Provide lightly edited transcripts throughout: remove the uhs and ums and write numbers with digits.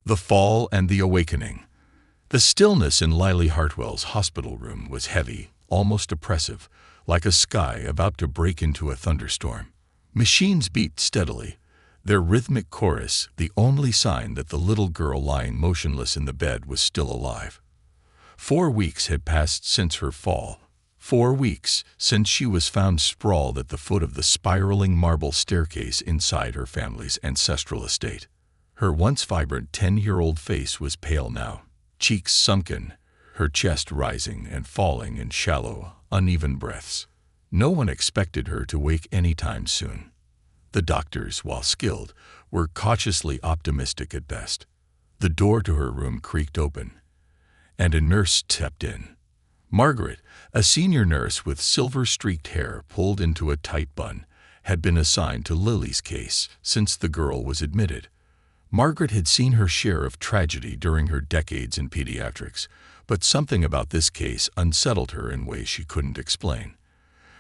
The Fall and the Awakening. The stillness in Lily Hartwell's hospital room was heavy, almost oppressive, like a sky about to break into a thunderstorm. Machines beat steadily, their rhythmic chorus the only sign that the little girl lying motionless in the bed was still alive. 4 weeks had passed since her fall. 4 weeks since she was found sprawled at the foot of the spiraling marble staircase inside her family's ancestral estate. Her once vibrant 10-year-old face was pale now, cheeks sunken, her chest rising and falling in shallow, uneven breaths. No one expected her to wake any time soon. The doctors, while skilled, were cautiously optimistic at best. The door to her room creaked open, and a nurse stepped in. Margaret, a senior nurse with silver-streaked hair pulled into a tight bun, had been assigned to Lily's case since the girl was admitted. Margaret had seen her share of tragedy during her decades in pediatrics, but something about this case unsettled her in ways she couldn't explain.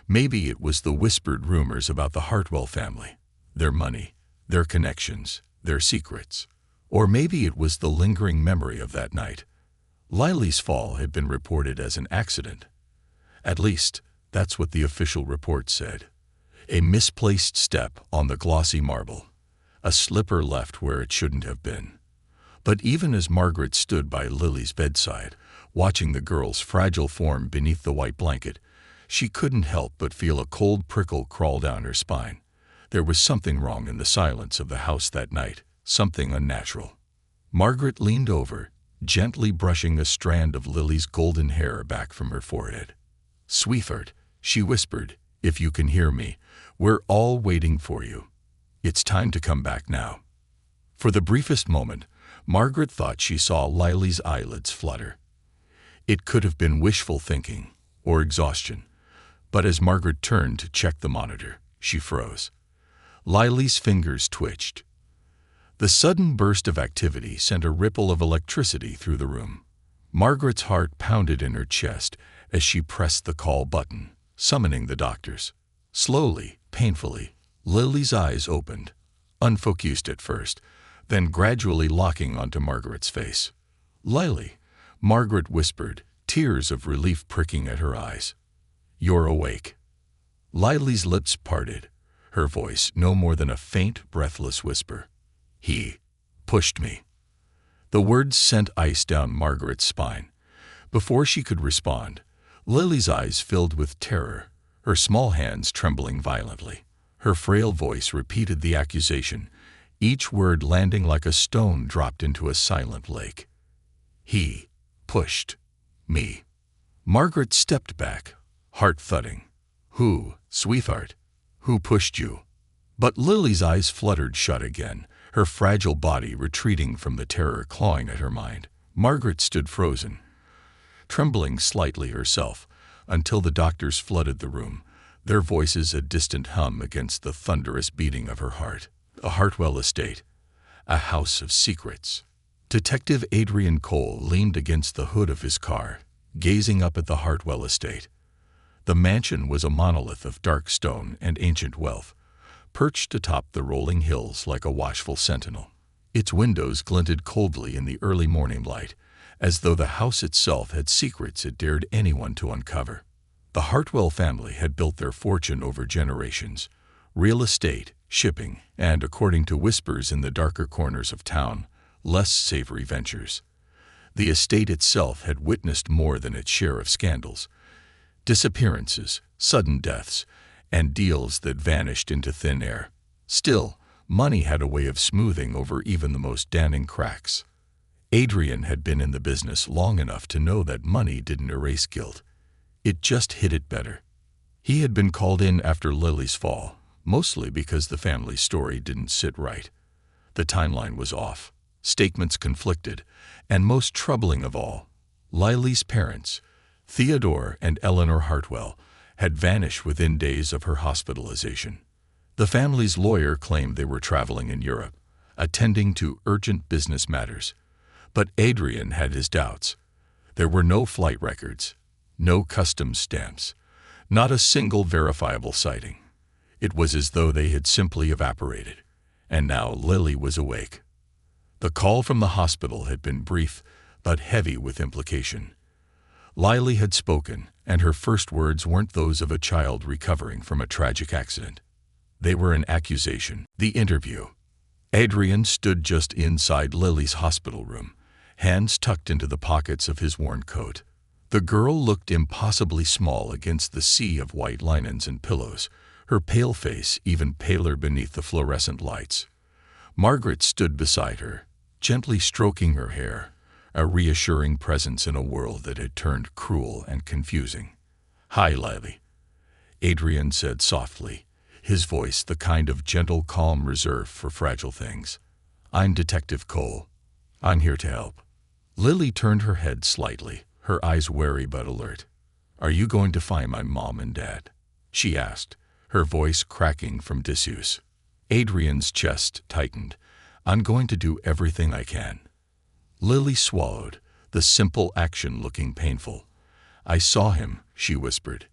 Maybe it was the whispered rumors about the Hartwell family, their money, their connections, their secrets. Or maybe it was the lingering memory of that night. Lily's fall had been reported as an accident. At least, that's what the official report said. A misplaced step on the glossy marble. A slipper left where it shouldn't have been. But even as Margaret stood by Lily's bedside, watching the girl's fragile form beneath the white blanket, she couldn't help but feel a cold prickle crawl down her spine. There was something wrong in the silence of the house that night, something unnatural. Margaret leaned over, gently brushing a strand of Lily's golden hair back from her forehead. "Sweetheart," she whispered, "if you can hear me, we're all waiting for you. It's time to come back now." For the briefest moment, Margaret thought she saw Lily's eyelids flutter. It could have been wishful thinking, or exhaustion, but as Margaret turned to check the monitor, she froze. Lily's fingers twitched. The sudden burst of activity sent a ripple of electricity through the room. Margaret's heart pounded in her chest as she pressed the call button, summoning the doctors. Slowly, painfully, Lily's eyes opened, unfocused at first, then gradually locking onto Margaret's face. "Lily," Margaret whispered, tears of relief pricking at her eyes. "You're awake." Lily's lips parted, her voice no more than a faint, breathless whisper. "He pushed me." The words sent ice down Margaret's spine. Before she could respond, Lily's eyes filled with terror, her small hands trembling violently. Her frail voice repeated the accusation, each word landing like a stone dropped into a silent lake. "He pushed me." Margaret stepped back, heart thudding. "Who, sweetheart? Who pushed you?" But Lily's eyes fluttered shut again, her fragile body retreating from the terror clawing at her mind. Margaret stood frozen, trembling slightly herself, until the doctors flooded the room, their voices a distant hum against the thunderous beating of her heart. A Hartwell estate, a house of secrets. Detective Adrian Cole leaned against the hood of his car, gazing up at the Hartwell estate. The mansion was a monolith of dark stone and ancient wealth, perched atop the rolling hills like a watchful sentinel. Its windows glinted coldly in the early morning light, as though the house itself had secrets it dared anyone to uncover. The Hartwell family had built their fortune over generations: real estate, shipping, and, according to whispers in the darker corners of town, less savory ventures. The estate itself had witnessed more than its share of scandals: disappearances, sudden deaths, and deals that vanished into thin air. Still, money had a way of smoothing over even the most damning cracks. Adrian had been in the business long enough to know that money didn't erase guilt. It just hid it better. He had been called in after Lily's fall, mostly because the family story didn't sit right. The timeline was off, statements conflicted, and most troubling of all, Lily's parents, Theodore and Eleanor Hartwell, had vanished within days of her hospitalization. The family's lawyer claimed they were traveling in Europe, attending to urgent business matters. But Adrian had his doubts. There were no flight records, no customs stamps, not a single verifiable sighting. It was as though they had simply evaporated. And now Lily was awake. The call from the hospital had been brief, but heavy with implication. Lily had spoken, and her first words weren't those of a child recovering from a tragic accident. They were an accusation. The interview. Adrian stood just inside Lily's hospital room, hands tucked into the pockets of his worn coat. The girl looked impossibly small against the sea of white linens and pillows, her pale face even paler beneath the fluorescent lights. Margaret stood beside her, gently stroking her hair, a reassuring presence in a world that had turned cruel and confusing. "Hi, Lily," Adrian said softly, his voice the kind of gentle calm reserved for fragile things. "I'm Detective Cole. I'm here to help." Lily turned her head slightly, her eyes wary but alert. "Are you going to find my mom and dad?" she asked, her voice cracking from disuse. Adrian's chest tightened. "I'm going to do everything I can." Lily swallowed, the simple action looking painful. "I saw him," she whispered.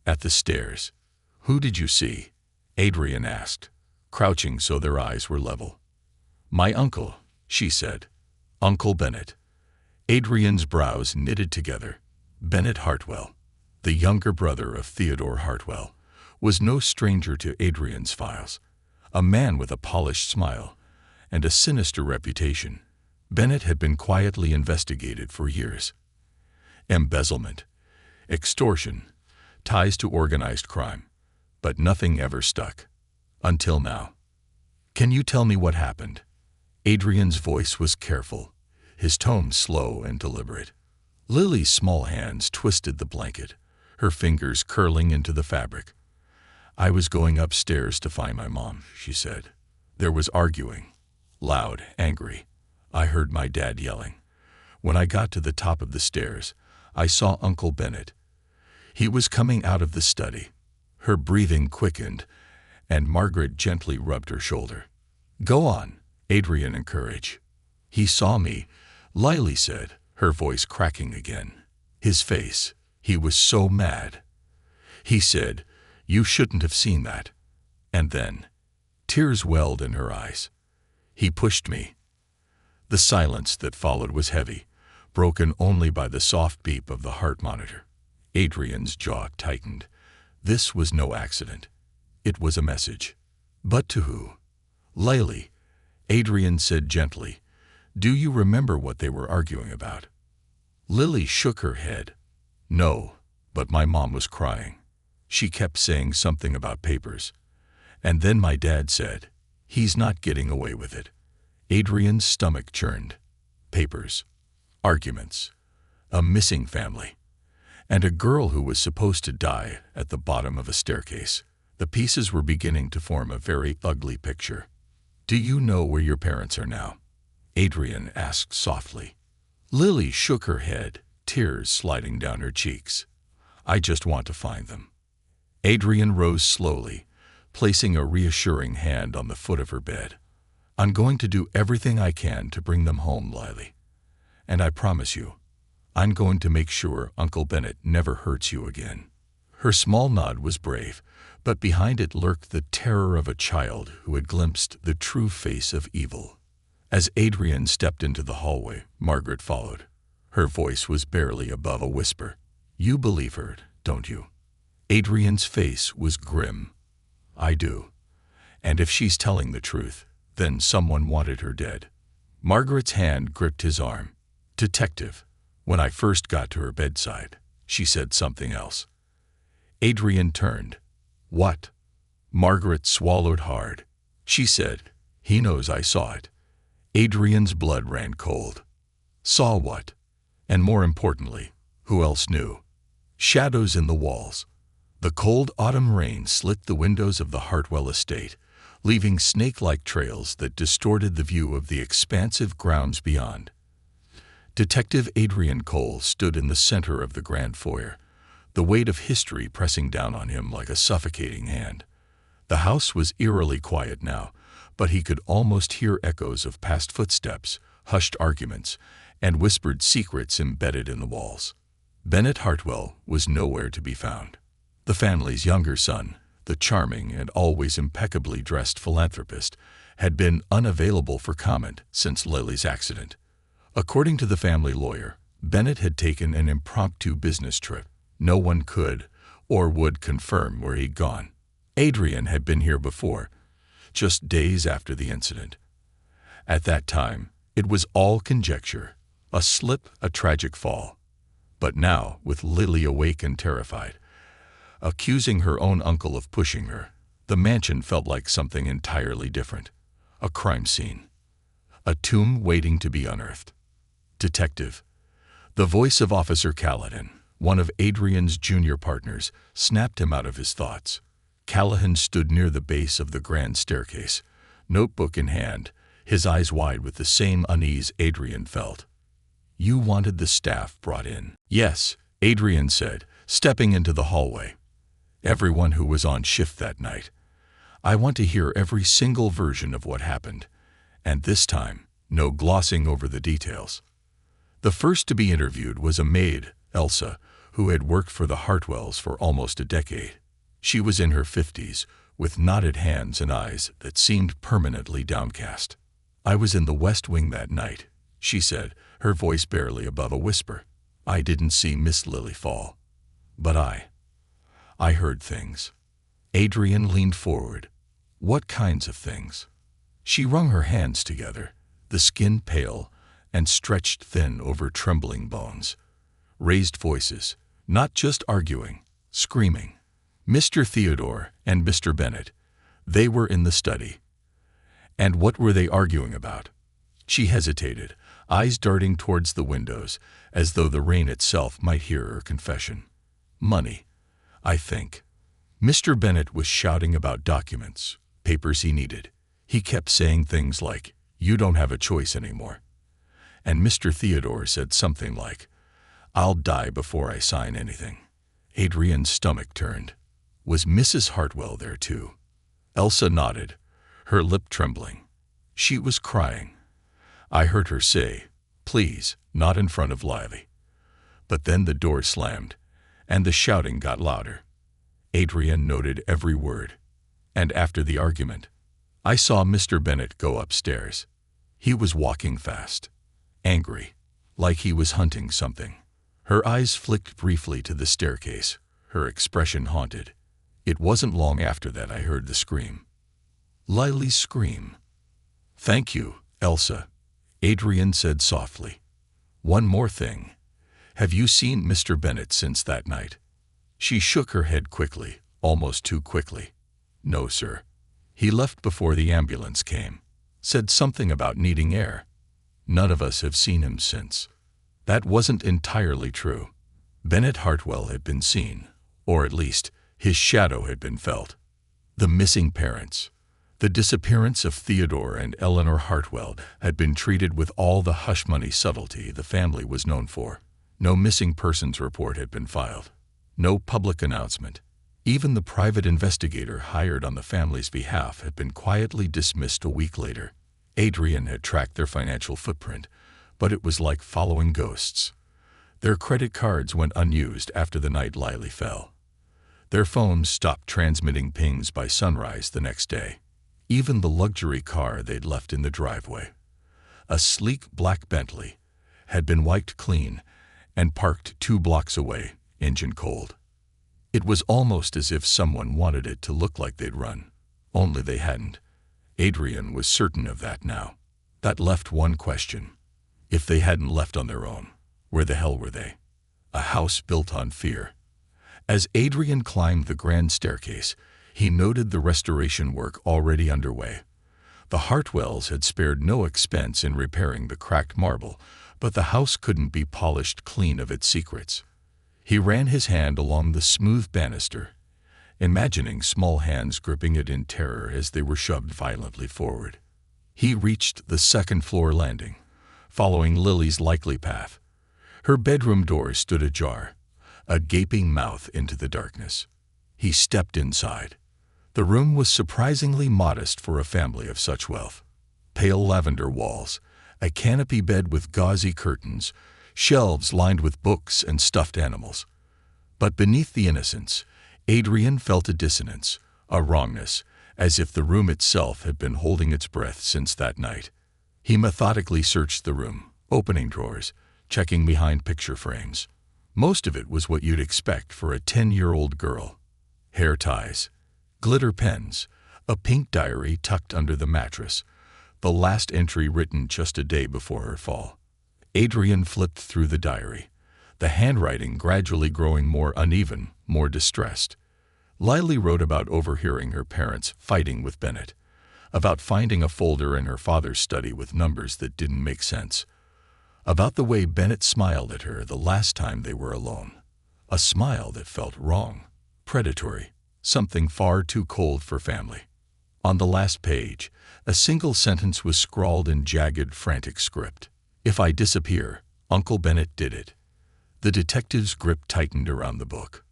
"At the stairs." "Who did you see?" Adrian asked, crouching so their eyes were level. "My uncle," she said. "Uncle Bennett." Adrian's brows knitted together. Bennett Hartwell, the younger brother of Theodore Hartwell, was no stranger to Adrian's files. A man with a polished smile and a sinister reputation, Bennett had been quietly investigated for years. Embezzlement, extortion, ties to organized crime, but nothing ever stuck. Until now. "Can you tell me what happened?" Adrian's voice was careful, his tone slow and deliberate. Lily's small hands twisted the blanket, her fingers curling into the fabric. "I was going upstairs to find my mom," she said. "There was arguing. Loud, angry. I heard my dad yelling. When I got to the top of the stairs, I saw Uncle Bennett. He was coming out of the study." Her breathing quickened, and Margaret gently rubbed her shoulder. "Go on," Adrian encouraged. "He saw me," Lily said, her voice cracking again. "His face, he was so mad. He said, 'You shouldn't have seen that.' And then," tears welled in her eyes, "he pushed me." The silence that followed was heavy, broken only by the soft beep of the heart monitor. Adrian's jaw tightened. This was no accident. It was a message. But to who? "Lily," Adrian said gently, "do you remember what they were arguing about?" Lily shook her head. "No, but my mom was crying. She kept saying something about papers. And then my dad said, 'He's not getting away with it.'" Adrian's stomach churned. Papers. Arguments. A missing family. And a girl who was supposed to die at the bottom of a staircase. The pieces were beginning to form a very ugly picture. "Do you know where your parents are now?" Adrian asked softly. Lily shook her head, tears sliding down her cheeks. "I just want to find them." Adrian rose slowly, placing a reassuring hand on the foot of her bed. "I'm going to do everything I can to bring them home, Lily. And I promise you, I'm going to make sure Uncle Bennett never hurts you again." Her small nod was brave, but behind it lurked the terror of a child who had glimpsed the true face of evil. As Adrian stepped into the hallway, Margaret followed. Her voice was barely above a whisper. "You believe her, don't you?" Adrian's face was grim. "I do. And if she's telling the truth, then someone wanted her dead." Margaret's hand gripped his arm. "Detective, when I first got to her bedside, she said something else." Adrian turned. "What?" Margaret swallowed hard. She said, "He knows I saw it." Adrian's blood ran cold. Saw what? And more importantly, who else knew? Shadows in the walls. The cold autumn rain slit the windows of the Hartwell estate, leaving snake-like trails that distorted the view of the expansive grounds beyond. Detective Adrian Cole stood in the center of the grand foyer, the weight of history pressing down on him like a suffocating hand. The house was eerily quiet now, but he could almost hear echoes of past footsteps, hushed arguments, and whispered secrets embedded in the walls. Bennett Hartwell was nowhere to be found. The family's younger son, the charming and always impeccably dressed philanthropist, had been unavailable for comment since Lily's accident. According to the family lawyer, Bennett had taken an impromptu business trip. No one could or would confirm where he'd gone. Adrian had been here before, just days after the incident. At that time, it was all conjecture, a slip, a tragic fall. But now, with Lily awake and terrified, accusing her own uncle of pushing her, the mansion felt like something entirely different. A crime scene. A tomb waiting to be unearthed. Detective. The voice of Officer Callahan, one of Adrian's junior partners, snapped him out of his thoughts. Callahan stood near the base of the grand staircase, notebook in hand, his eyes wide with the same unease Adrian felt. "You wanted the staff brought in." "Yes," Adrian said, stepping into the hallway. "Everyone who was on shift that night. I want to hear every single version of what happened. And this time, no glossing over the details." The first to be interviewed was a maid, Elsa, who had worked for the Hartwells for almost a decade. She was in her 50s, with knotted hands and eyes that seemed permanently downcast. "I was in the West Wing that night," she said, her voice barely above a whisper. "I didn't see Miss Lily fall. But I heard things." Adrian leaned forward. "What kinds of things?" She wrung her hands together, the skin pale and stretched thin over trembling bones. Raised voices, not just arguing, screaming. Mr. Theodore and Mr. Bennett, they were in the study. And what were they arguing about? She hesitated, eyes darting towards the windows, as though the rain itself might hear her confession. "Money, I think." Mr. Bennett was shouting about documents, papers he needed. He kept saying things like, "You don't have a choice anymore." And Mr. Theodore said something like, "I'll die before I sign anything." Adrian's stomach turned. Was Mrs. Hartwell there too? Elsa nodded, her lip trembling. She was crying. I heard her say, "Please, not in front of Lily." But then the door slammed, and the shouting got louder. Adrian noted every word. And after the argument, I saw Mr. Bennett go upstairs. He was walking fast, angry, like he was hunting something. Her eyes flicked briefly to the staircase, her expression haunted. It wasn't long after that I heard the scream. Lily's scream. "Thank you, Elsa," Adrian said softly. "One more thing. Have you seen Mr. Bennett since that night?" She shook her head quickly, almost too quickly. "No, sir. He left before the ambulance came. Said something about needing air. None of us have seen him since." That wasn't entirely true. Bennett Hartwell had been seen, or at least, his shadow had been felt. The missing parents, the disappearance of Theodore and Eleanor Hartwell, had been treated with all the hush-money subtlety the family was known for. No missing persons report had been filed. No public announcement. Even the private investigator hired on the family's behalf had been quietly dismissed a week later. Adrian had tracked their financial footprint, but it was like following ghosts. Their credit cards went unused after the night Lily fell. Their phones stopped transmitting pings by sunrise the next day. Even the luxury car they'd left in the driveway, a sleek black Bentley, had been wiped clean and parked 2 blocks away, engine cold. It was almost as if someone wanted it to look like they'd run, only they hadn't. Adrian was certain of that now. That left one question. If they hadn't left on their own, where the hell were they? A house built on fear. As Adrian climbed the grand staircase, he noted the restoration work already underway. The Hartwells had spared no expense in repairing the cracked marble, but the house couldn't be polished clean of its secrets. He ran his hand along the smooth banister, imagining small hands gripping it in terror as they were shoved violently forward. He reached the second-floor landing, following Lily's likely path. Her bedroom door stood ajar, a gaping mouth into the darkness. He stepped inside. The room was surprisingly modest for a family of such wealth. Pale lavender walls, a canopy bed with gauzy curtains, shelves lined with books and stuffed animals. But beneath the innocence, Adrian felt a dissonance, a wrongness, as if the room itself had been holding its breath since that night. He methodically searched the room, opening drawers, checking behind picture frames. Most of it was what you'd expect for a 10-year-old girl. Hair ties, glitter pens, a pink diary tucked under the mattress, the last entry written just a day before her fall. Adrian flipped through the diary, the handwriting gradually growing more uneven, more distressed. Lily wrote about overhearing her parents fighting with Bennett, about finding a folder in her father's study with numbers that didn't make sense, about the way Bennett smiled at her the last time they were alone. A smile that felt wrong, predatory, something far too cold for family. On the last page, a single sentence was scrawled in jagged, frantic script. "If I disappear, Uncle Bennett did it." The detective's grip tightened around the book.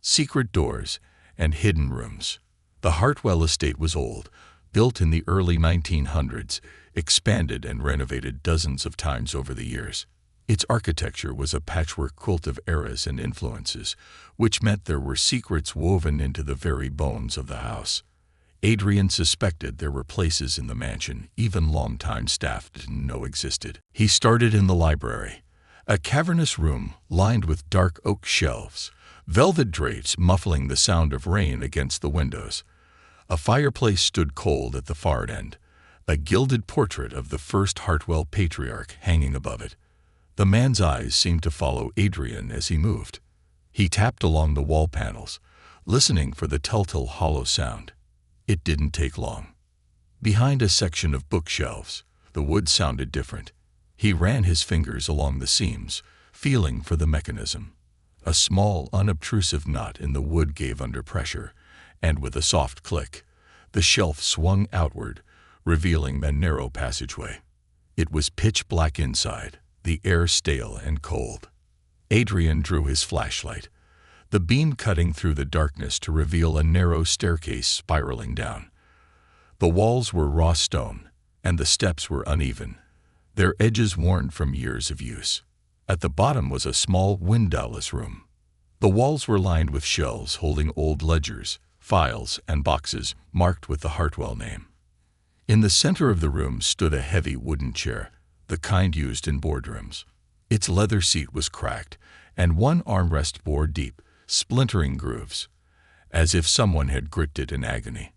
Secret doors and hidden rooms. The Hartwell estate was old, built in the early 1900s, expanded and renovated dozens of times over the years. Its architecture was a patchwork quilt of eras and influences, which meant there were secrets woven into the very bones of the house. Adrian suspected there were places in the mansion even longtime staff didn't know existed. He started in the library, a cavernous room lined with dark oak shelves, velvet drapes muffling the sound of rain against the windows. A fireplace stood cold at the far end, a gilded portrait of the first Hartwell patriarch hanging above it. The man's eyes seemed to follow Adrian as he moved. He tapped along the wall panels, listening for the telltale hollow sound. It didn't take long. Behind a section of bookshelves, the wood sounded different. He ran his fingers along the seams, feeling for the mechanism. A small, unobtrusive knot in the wood gave under pressure, and with a soft click, the shelf swung outward, revealing a narrow passageway. It was pitch black inside, the air stale and cold. Adrian drew his flashlight, the beam cutting through the darkness to reveal a narrow staircase spiraling down. The walls were raw stone, and the steps were uneven, their edges worn from years of use. At the bottom was a small, windowless room. The walls were lined with shelves holding old ledgers, files, and boxes marked with the Hartwell name. In the center of the room stood a heavy wooden chair, the kind used in boardrooms. Its leather seat was cracked, and one armrest bore deep, splintering grooves, as if someone had gripped it in agony.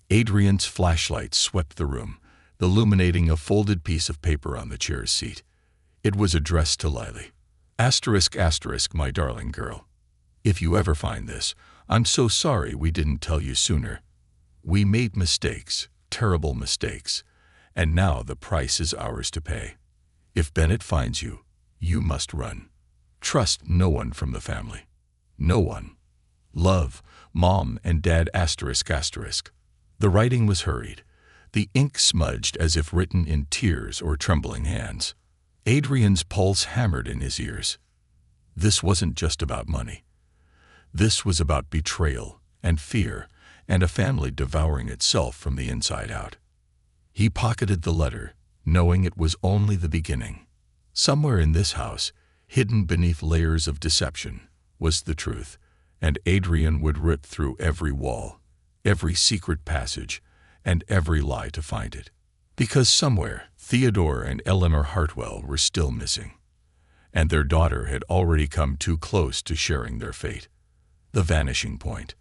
Adrian's flashlight swept the room, illuminating a folded piece of paper on the chair's seat. It was addressed to Lily. ***, my darling girl. If you ever find this, I'm so sorry we didn't tell you sooner. We made mistakes, terrible mistakes, and now the price is ours to pay. If Bennett finds you, you must run. Trust no one from the family. No one. Love, Mom and Dad ***. The writing was hurried, the ink smudged as if written in tears or trembling hands. Adrian's pulse hammered in his ears. This wasn't just about money. This was about betrayal and fear and a family devouring itself from the inside out. He pocketed the letter, knowing it was only the beginning. Somewhere in this house, hidden beneath layers of deception, was the truth, and Adrian would rip through every wall, every secret passage, and every lie to find it. Because somewhere, Theodore and Eleanor Hartwell were still missing, and their daughter had already come too close to sharing their fate. The vanishing point.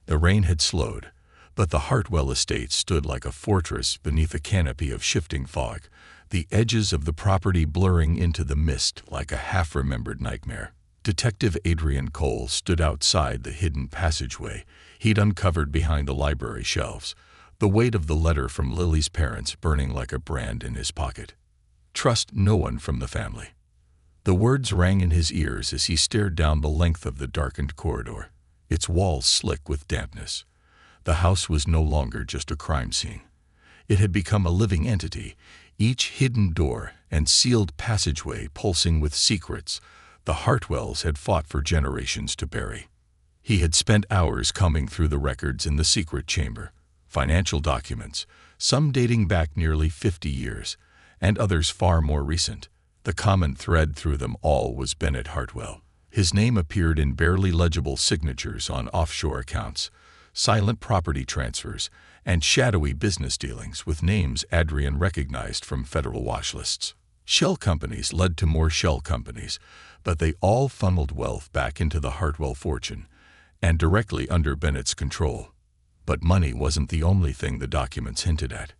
The rain had slowed, but the Hartwell estate stood like a fortress beneath a canopy of shifting fog, the edges of the property blurring into the mist like a half-remembered nightmare. Detective Adrian Cole stood outside the hidden passageway he'd uncovered behind the library shelves, the weight of the letter from Lily's parents burning like a brand in his pocket. Trust no one from the family. The words rang in his ears as he stared down the length of the darkened corridor, its walls slick with dampness. The house was no longer just a crime scene. It had become a living entity, each hidden door and sealed passageway pulsing with secrets the Hartwells had fought for generations to bury. He had spent hours combing through the records in the secret chamber, financial documents, some dating back nearly 50 years, and others far more recent. The common thread through them all was Bennett Hartwell. His name appeared in barely legible signatures on offshore accounts, silent property transfers, and shadowy business dealings with names Adrian recognized from federal watch lists. Shell companies led to more shell companies, but they all funneled wealth back into the Hartwell fortune and directly under Bennett's control. But money wasn't the only thing the documents hinted at.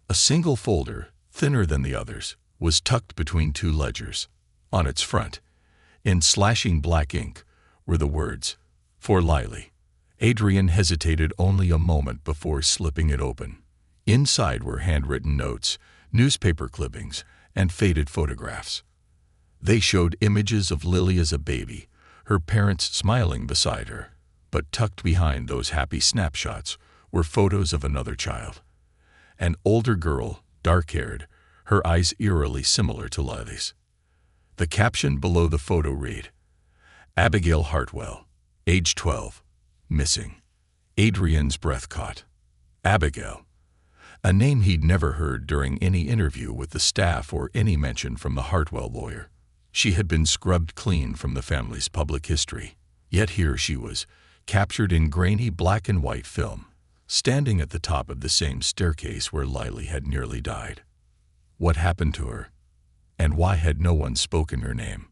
A single folder, thinner than the others, was tucked between two ledgers. On its front, in slashing black ink, were the words, "For Lily." Adrian hesitated only a moment before slipping it open. Inside were handwritten notes, newspaper clippings, and faded photographs. They showed images of Lily as a baby, her parents smiling beside her, but tucked behind those happy snapshots were photos of another child. An older girl, dark-haired, her eyes eerily similar to Lily's. The caption below the photo read, "Abigail Hartwell, age 12, missing." Adrian's breath caught. Abigail. A name he'd never heard during any interview with the staff or any mention from the Hartwell lawyer. She had been scrubbed clean from the family's public history. Yet here she was, captured in grainy black and white film, standing at the top of the same staircase where Lily had nearly died. What happened to her? And why had no one spoken her name?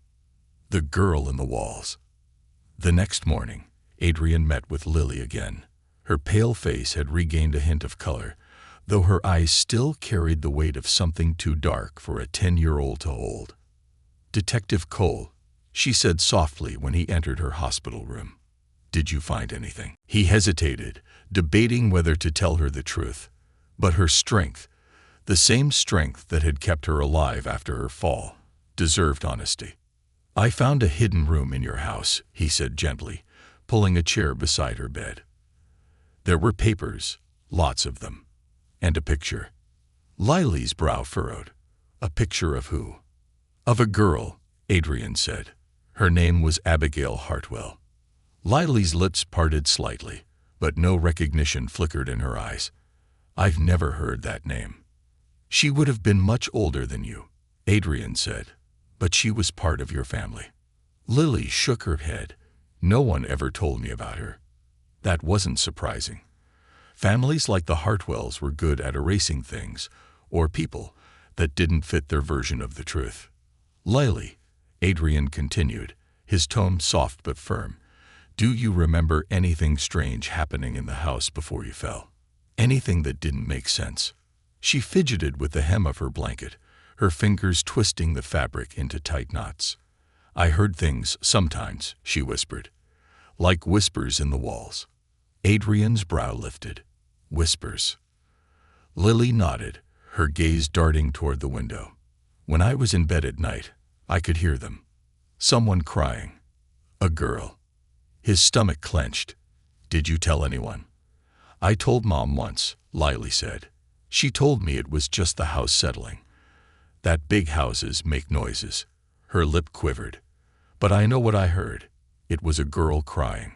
The girl in the walls. The next morning, Adrian met with Lily again. Her pale face had regained a hint of color, though her eyes still carried the weight of something too dark for a 10-year-old to hold. "Detective Cole," she said softly when he entered her hospital room. "Did you find anything?" He hesitated, debating whether to tell her the truth. But her strength, the same strength that had kept her alive after her fall, deserved honesty. "I found a hidden room in your house," he said gently, pulling a chair beside her bed. There were papers, lots of them, and a picture. Lily's brow furrowed. "A picture of who?" "Of a girl," Adrian said. "Her name was Abigail Hartwell." Lily's lips parted slightly, but no recognition flickered in her eyes. "I've never heard that name." "She would have been much older than you," Adrian said, "but she was part of your family." Lily shook her head. "No one ever told me about her." That wasn't surprising. Families like the Hartwells were good at erasing things, or people, that didn't fit their version of the truth. "Lily," Adrian continued, his tone soft but firm, "do you remember anything strange happening in the house before you fell? Anything that didn't make sense?" She fidgeted with the hem of her blanket, her fingers twisting the fabric into tight knots. "I heard things sometimes," she whispered, "like whispers in the walls." Adrian's brow lifted. "Whispers?" Lily nodded, her gaze darting toward the window. "When I was in bed at night, I could hear them. Someone crying. A girl." His stomach clenched. "Did you tell anyone?" "I told Mom once," Lily said. "She told me it was just the house settling. That big houses make noises." Her lip quivered. "But I know what I heard. It was a girl crying."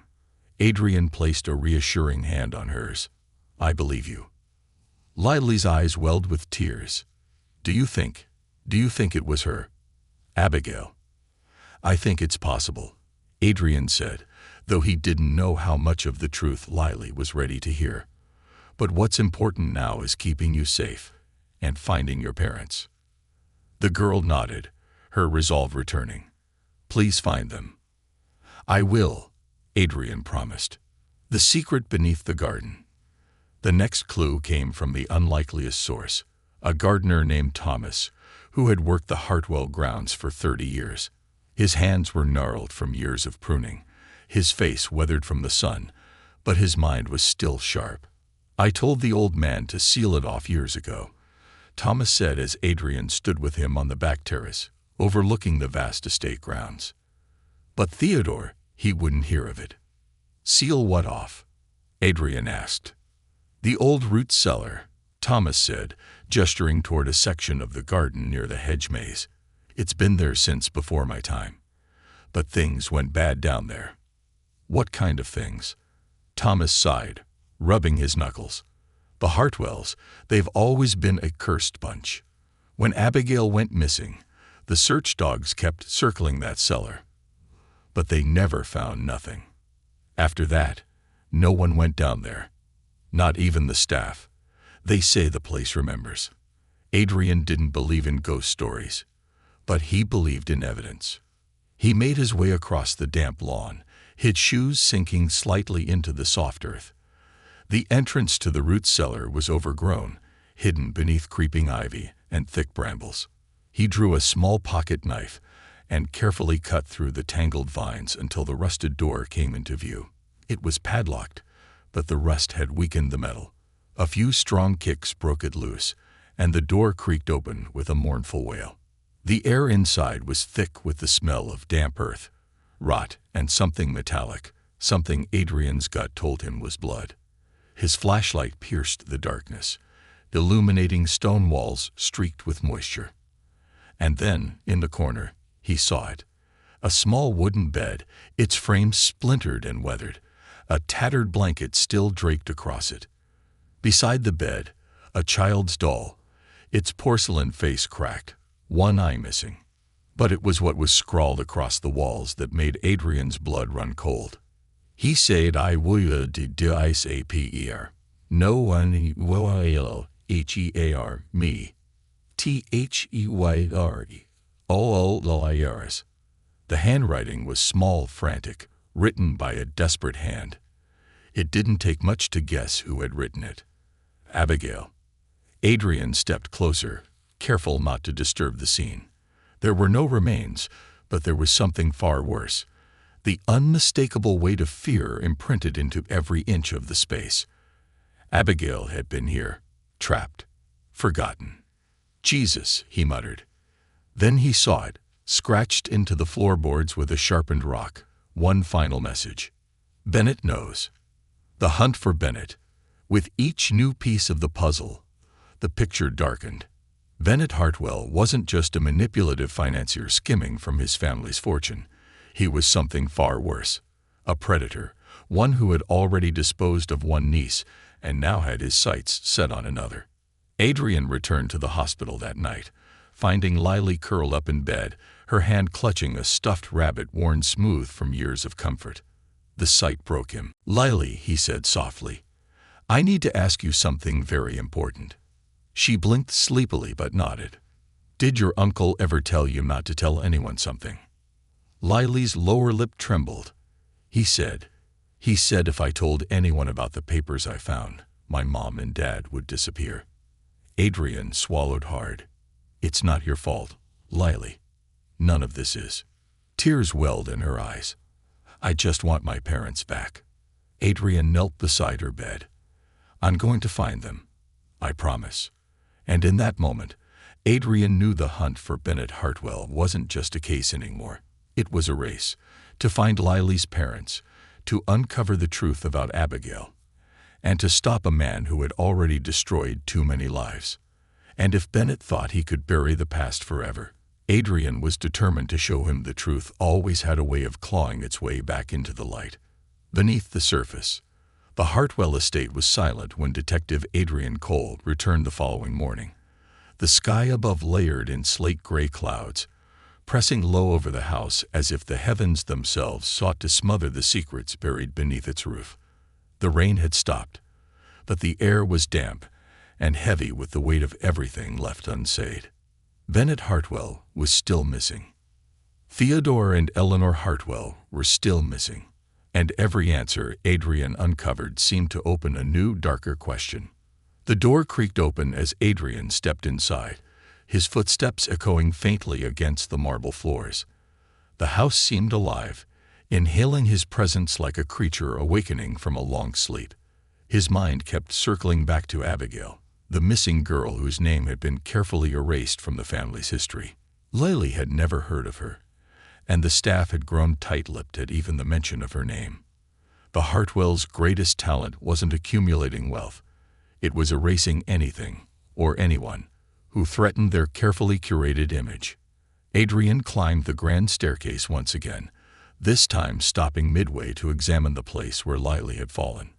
Adrian placed a reassuring hand on hers. "I believe you." Lily's eyes welled with tears. Do you think it was her? Abigail?" "I think it's possible," Adrian said, though he didn't know how much of the truth Lily was ready to hear. "But what's important now is keeping you safe and finding your parents." The girl nodded, her resolve returning. "Please find them." "I will," Adrian promised. The secret beneath the garden. The next clue came from the unlikeliest source, a gardener named Thomas, who had worked the Hartwell grounds for 30 years. His hands were gnarled from years of pruning, his face weathered from the sun, but his mind was still sharp. "I told the old man to seal it off years ago," Thomas said as Adrian stood with him on the back terrace, overlooking the vast estate grounds. "But Theodore, he wouldn't hear of it." "Seal what off?" Adrian asked. "The old root cellar," Thomas said, gesturing toward a section of the garden near the hedge maze. "It's been there since before my time. But things went bad down there." "What kind of things?" Thomas sighed, rubbing his knuckles. "The Hartwells, they've always been a cursed bunch. When Abigail went missing, the search dogs kept circling that cellar. But they never found nothing. After that, No one went down there. Not even the staff. They say the place remembers. Adrian didn't believe in ghost stories, but he believed in evidence. He made his way across the damp lawn, his shoes sinking slightly into the soft earth. The entrance to the root cellar was overgrown, hidden beneath creeping ivy and thick brambles. He drew a small pocket knife and carefully cut through the tangled vines until the rusted door came into view. It was padlocked, but the rust had weakened the metal. A few strong kicks broke it loose, and the door creaked open with a mournful wail. The air inside was thick with the smell of damp earth, rot, and something metallic, something Adrian's gut told him was blood. His flashlight pierced the darkness, illuminating stone walls streaked with moisture. And then, in the corner, he saw it. A small wooden bed, its frame splintered and weathered, a tattered blanket still draped across it. Beside the bed, a child's doll, its porcelain face cracked, one eye missing. But it was what was scrawled across the walls that made Adrian's blood run cold. He said, "I will disappear. No one will hear me. Theyre. All liars." The handwriting was small, frantic, written by a desperate hand. It didn't take much to guess who had written it. Abigail. Adrian stepped closer, careful not to disturb the scene. There were no remains, but there was something far worse. The unmistakable weight of fear imprinted into every inch of the space. Abigail had been here, trapped, forgotten. "Jesus," he muttered. Then he saw it, scratched into the floorboards with a sharpened rock. One final message. "Bennett knows." The hunt for Bennett. With each new piece of the puzzle, the picture darkened. Bennett Hartwell wasn't just a manipulative financier skimming from his family's fortune. He was something far worse. A predator, one who had already disposed of one niece and now had his sights set on another. Adrian returned to the hospital that night, finding Lily curled up in bed, her hand clutching a stuffed rabbit worn smooth from years of comfort. The sight broke him. "Lily," he said softly, "I need to ask you something very important." She blinked sleepily but nodded. "Did your uncle ever tell you not to tell anyone something?" Lily's lower lip trembled. He said if I told anyone about the papers I found, my mom and dad would disappear." Adrian swallowed hard. "It's not your fault, Lily. None of this is." Tears welled in her eyes. "I just want my parents back." Adrian knelt beside her bed. "I'm going to find them. I promise." And in that moment, Adrian knew the hunt for Bennett Hartwell wasn't just a case anymore. It was a race to find Lily's parents, to uncover the truth about Abigail, and to stop a man who had already destroyed too many lives. And if Bennett thought he could bury the past forever, Adrian was determined to show him the truth always had a way of clawing its way back into the light. Beneath the surface, the Hartwell estate was silent when Detective Adrian Cole returned the following morning. The sky above layered in slate-gray clouds, pressing low over the house as if the heavens themselves sought to smother the secrets buried beneath its roof. The rain had stopped, but the air was damp and heavy with the weight of everything left unsaid. Bennett Hartwell was still missing. Theodore and Eleanor Hartwell were still missing, and every answer Adrian uncovered seemed to open a new, darker question. The door creaked open as Adrian stepped inside, his footsteps echoing faintly against the marble floors. The house seemed alive, inhaling his presence like a creature awakening from a long sleep. His mind kept circling back to Abigail, the missing girl whose name had been carefully erased from the family's history. Lily had never heard of her, and the staff had grown tight-lipped at even the mention of her name. The Hartwells' greatest talent wasn't accumulating wealth. It was erasing anything, or anyone, who threatened their carefully curated image. Adrian climbed the grand staircase once again, this time stopping midway to examine the place where Lily had fallen.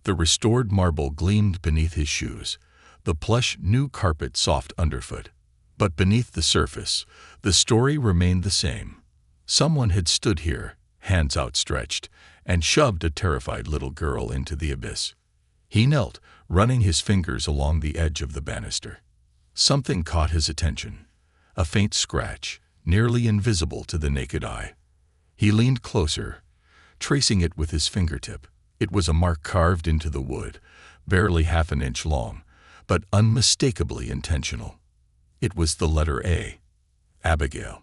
The restored marble gleamed beneath his shoes, the plush new carpet soft underfoot. But beneath the surface, the story remained the same. Someone had stood here, hands outstretched, and shoved a terrified little girl into the abyss. He knelt, running his fingers along the edge of the banister. Something caught his attention, a faint scratch, nearly invisible to the naked eye. He leaned closer, tracing it with his fingertip. It was a mark carved into the wood, barely half an inch long, but unmistakably intentional. It was the letter A. Abigail.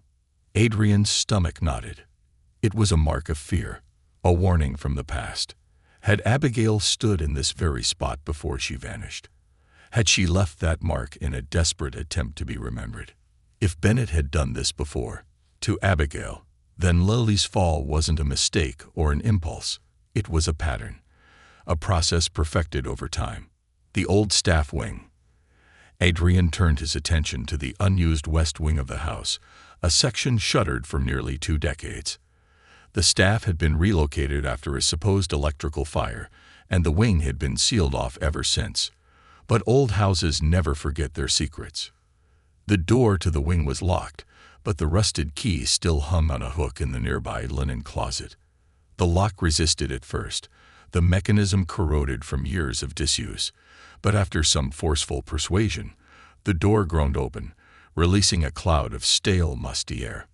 Adrian's stomach knotted. It was a mark of fear, a warning from the past. Had Abigail stood in this very spot before she vanished? Had she left that mark in a desperate attempt to be remembered? If Bennett had done this before, to Abigail, then Lily's fall wasn't a mistake or an impulse. It was a pattern, a process perfected over time. The old staff wing. Adrian turned his attention to the unused west wing of the house, a section shuttered for nearly 2 decades. The staff had been relocated after a supposed electrical fire, and the wing had been sealed off ever since. But old houses never forget their secrets. The door to the wing was locked, but the rusted key still hung on a hook in the nearby linen closet. The lock resisted at first, the mechanism corroded from years of disuse, but after some forceful persuasion, the door groaned open, releasing a cloud of stale, musty air.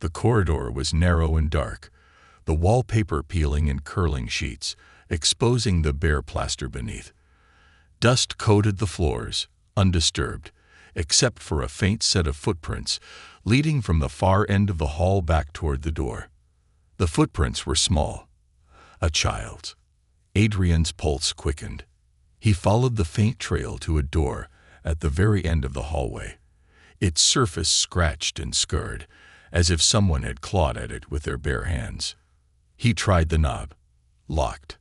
The corridor was narrow and dark, the wallpaper peeling in curling sheets, exposing the bare plaster beneath. Dust coated the floors, undisturbed, except for a faint set of footprints leading from the far end of the hall back toward the door. The footprints were small. A child's. Adrian's pulse quickened. He followed the faint trail to a door at the very end of the hallway, its surface scratched and scarred, as if someone had clawed at it with their bare hands. He tried the knob. Locked.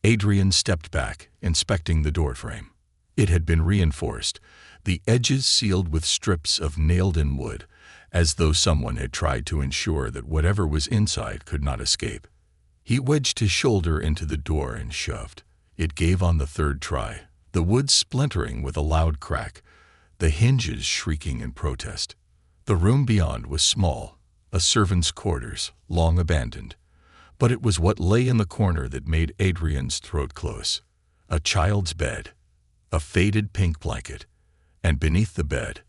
Adrian stepped back, inspecting the doorframe. It had been reinforced, the edges sealed with strips of nailed-in wood, as though someone had tried to ensure that whatever was inside could not escape. He wedged his shoulder into the door and shoved. It gave on the 3rd try, the wood splintering with a loud crack, the hinges shrieking in protest. The room beyond was small, a servant's quarters, long abandoned. But it was what lay in the corner that made Adrian's throat close. A child's bed, a faded pink blanket, and beneath the bed,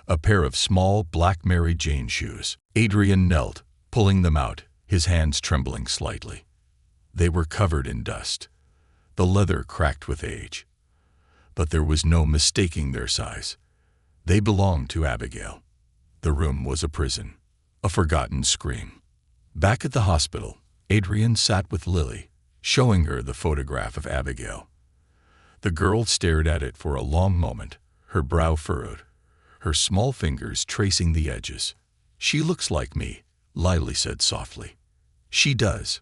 a pair of small black Mary Jane shoes. Adrian knelt, pulling them out, his hands trembling slightly. They were covered in dust, the leather cracked with age. But there was no mistaking their size. They belonged to Abigail. The room was a prison, a forgotten scream. Back at the hospital, Adrian sat with Lily, showing her the photograph of Abigail. The girl stared at it for a long moment, her brow furrowed, her small fingers tracing the edges. "She looks like me," Lily said softly. "She does,"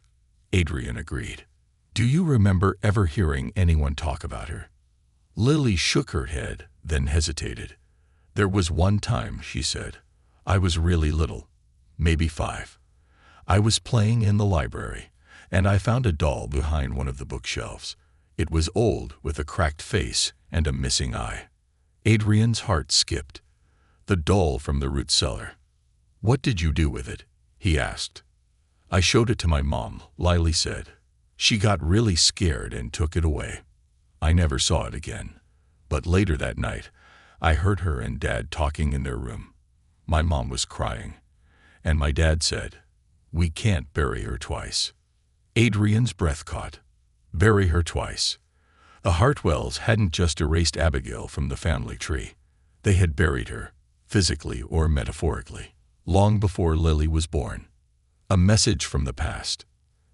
Adrian agreed. "Do you remember ever hearing anyone talk about her?" Lily shook her head, then hesitated. "There was one time," she said. "I was really little, maybe 5. I was playing in the library, and I found a doll behind one of the bookshelves. It was old, with a cracked face and a missing eye." Adrian's heart skipped. The doll from the root cellar. "What did you do with it?" he asked. "I showed it to my mom," Lily said. "She got really scared and took it away. I never saw it again. But later that night, I heard her and Dad talking in their room. My mom was crying, and my dad said, 'We can't bury her twice.'" Adrian's breath caught. Bury her twice. The Hartwells hadn't just erased Abigail from the family tree. They had buried her, physically or metaphorically, long before Lily was born. A message from the past.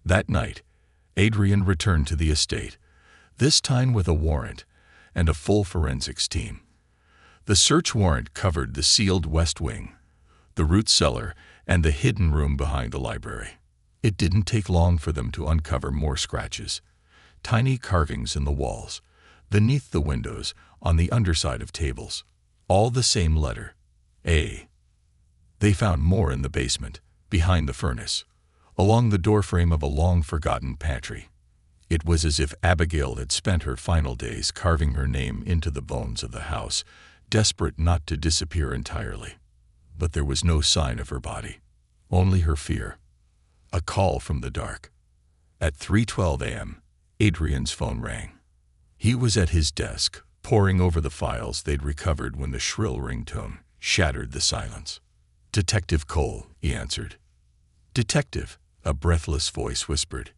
That night, Adrian returned to the estate, this time with a warrant and a full forensics team. The search warrant covered the sealed west wing, the root cellar, and the hidden room behind the library. It didn't take long for them to uncover more scratches, tiny carvings in the walls, beneath the windows, on the underside of tables, all the same letter, A. They found more in the basement, behind the furnace, along the doorframe of a long-forgotten pantry. It was as if Abigail had spent her final days carving her name into the bones of the house, desperate not to disappear entirely. But there was no sign of her body, only her fear. A call from the dark. At 3:12 a.m., Adrian's phone rang. He was at his desk, poring over the files they'd recovered when the shrill ringtone shattered the silence. "Detective Cole," he answered. "Detective," a breathless voice whispered.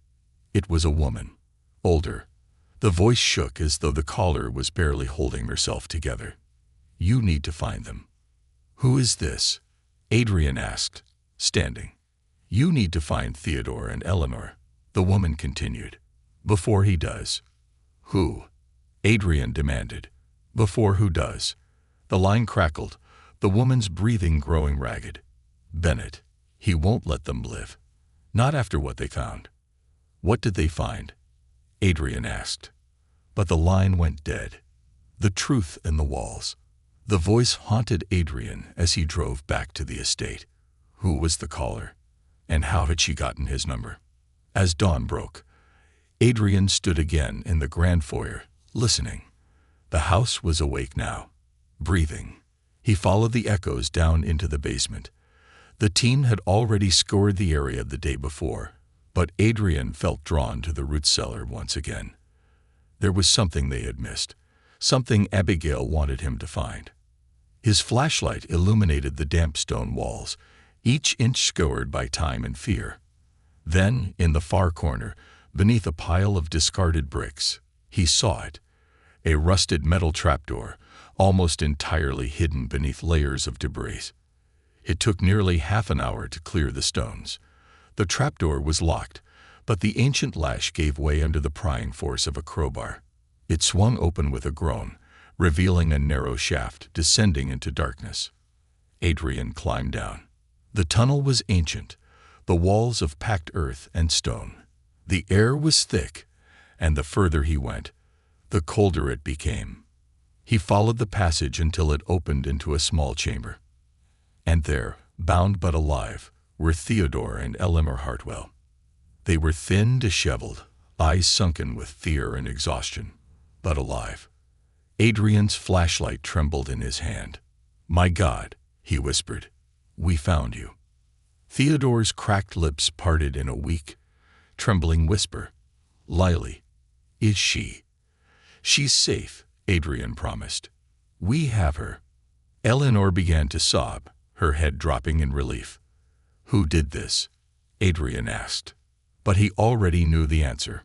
It was a woman, older. The voice shook as though the caller was barely holding herself together. "You need to find them." "Who is this?" Adrian asked, standing. "You need to find Theodore and Eleanor," the woman continued. "Before he does." "Who?" Adrian demanded. "Before who does?" The line crackled, the woman's breathing growing ragged. "Bennett. He won't let them live. Not after what they found." "What did they find?" Adrian asked. But the line went dead. The truth in the walls. The voice haunted Adrian as he drove back to the estate. Who was the caller? And how had she gotten his number? As dawn broke, Adrian stood again in the grand foyer, listening. The house was awake now, breathing. He followed the echoes down into the basement. The team had already scoured the area the day before, but Adrian felt drawn to the root cellar once again. There was something they had missed, something Abigail wanted him to find. His flashlight illuminated the damp stone walls, each inch scoured by time and fear. Then, in the far corner, beneath a pile of discarded bricks, he saw it. A rusted metal trapdoor, almost entirely hidden beneath layers of debris. It took nearly half an hour to clear the stones. The trapdoor was locked, but the ancient latch gave way under the prying force of a crowbar. It swung open with a groan, revealing a narrow shaft descending into darkness. Adrian climbed down. The tunnel was ancient, the walls of packed earth and stone. The air was thick, and the further he went, the colder it became. He followed the passage until it opened into a small chamber. And there, bound but alive, were Theodore and Eleanor Hartwell. They were thin, disheveled, eyes sunken with fear and exhaustion, but alive. Adrian's flashlight trembled in his hand. "My God," he whispered, "we found you." Theodore's cracked lips parted in a weak, trembling whisper. "Lily, is she?" "She's safe," Adrian promised. "We have her." Eleanor began to sob, her head dropping in relief. "Who did this?" Adrian asked. But he already knew the answer.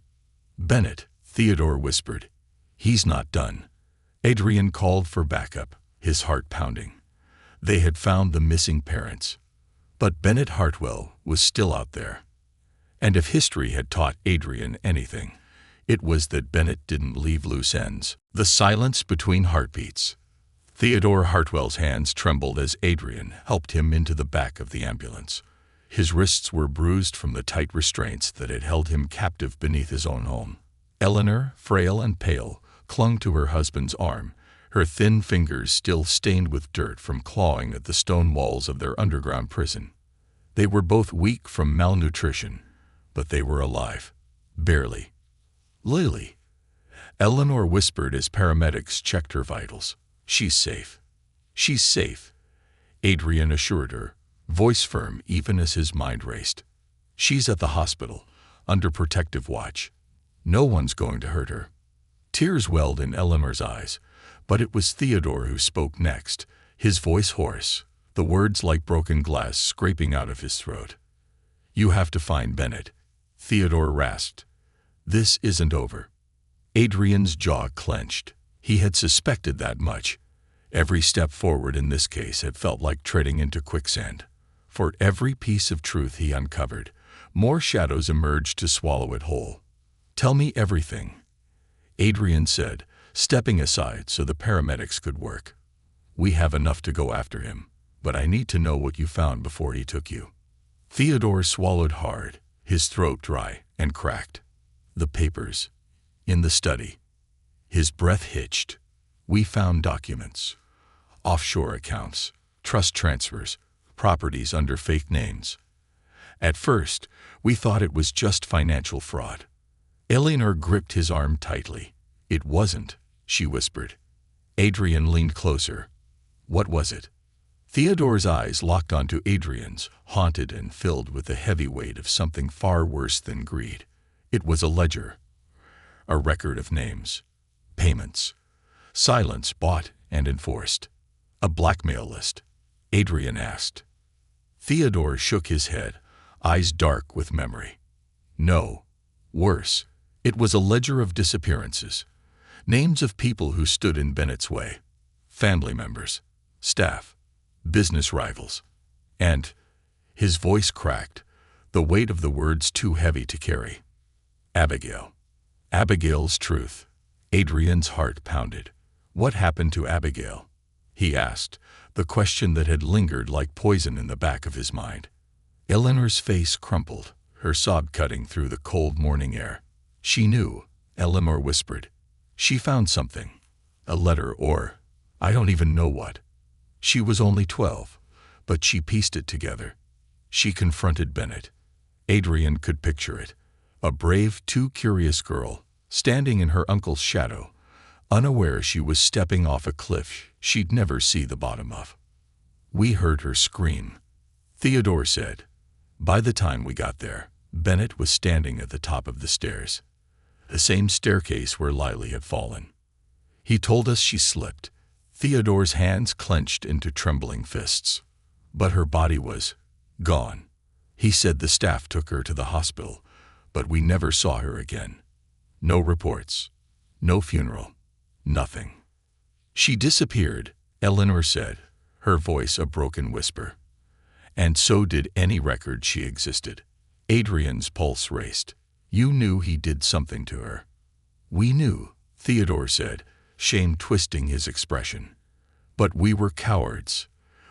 "Bennett," Theodore whispered. "He's not done." Adrian called for backup, his heart pounding. They had found the missing parents. But Bennett Hartwell was still out there. And if history had taught Adrian anything, it was that Bennett didn't leave loose ends. The silence between heartbeats. Theodore Hartwell's hands trembled as Adrian helped him into the back of the ambulance. His wrists were bruised from the tight restraints that had held him captive beneath his own home. Eleanor, frail and pale, clung to her husband's arm, her thin fingers still stained with dirt from clawing at the stone walls of their underground prison. They were both weak from malnutrition, but they were alive. Barely. "Lily," Eleanor whispered as paramedics checked her vitals. "She's safe. She's safe," Adrian assured her, voice firm even as his mind raced. "She's at the hospital, under protective watch. No one's going to hurt her." Tears welled in Eleanor's eyes, but it was Theodore who spoke next, his voice hoarse, the words like broken glass scraping out of his throat. "You have to find Bennett," Theodore rasped. "This isn't over." Adrian's jaw clenched. He had suspected that much. Every step forward in this case had felt like treading into quicksand. For every piece of truth he uncovered, more shadows emerged to swallow it whole. "Tell me everything," Adrian said, stepping aside so the paramedics could work. "We have enough to go after him, but I need to know what you found before he took you." Theodore swallowed hard, his throat dry and cracked. "The papers. In the study." His breath hitched. "We found documents. Offshore accounts, trust transfers, properties under fake names. At first, we thought it was just financial fraud." Eleanor gripped his arm tightly. "It wasn't," she whispered. Adrian leaned closer. "What was it?" Theodore's eyes locked onto Adrian's, haunted and filled with the heavy weight of something far worse than greed. It was a ledger, a record of names, payments, silence bought and enforced, a blackmail list. Adrian asked. Theodore shook his head, eyes dark with memory. No, worse, it was a ledger of disappearances, names of people who stood in Bennett's way, family members, staff, business rivals, and, his voice cracked, the weight of the words too heavy to carry. Abigail. Abigail's truth. Adrian's heart pounded. What happened to Abigail? He asked, the question that had lingered like poison in the back of his mind. Eleanor's face crumpled, her sob cutting through the cold morning air. She knew, Eleanor whispered. She found something. A letter or, I don't even know what. She was only 12, but she pieced it together. She confronted Bennett. Adrian could picture it. A brave, too curious girl, standing in her uncle's shadow, unaware she was stepping off a cliff she'd never see the bottom of. We heard her scream, Theodore said. By the time we got there, Bennett was standing at the top of the stairs, the same staircase where Lily had fallen. He told us she slipped. Theodore's hands clenched into trembling fists. But her body was gone. He said the staff took her to the hospital, but we never saw her again. No reports, no funeral, nothing. She disappeared, Eleanor said, her voice a broken whisper. And so did any record she existed. Adrian's pulse raced. You knew he did something to her. We knew, Theodore said, shame twisting his expression. But we were cowards.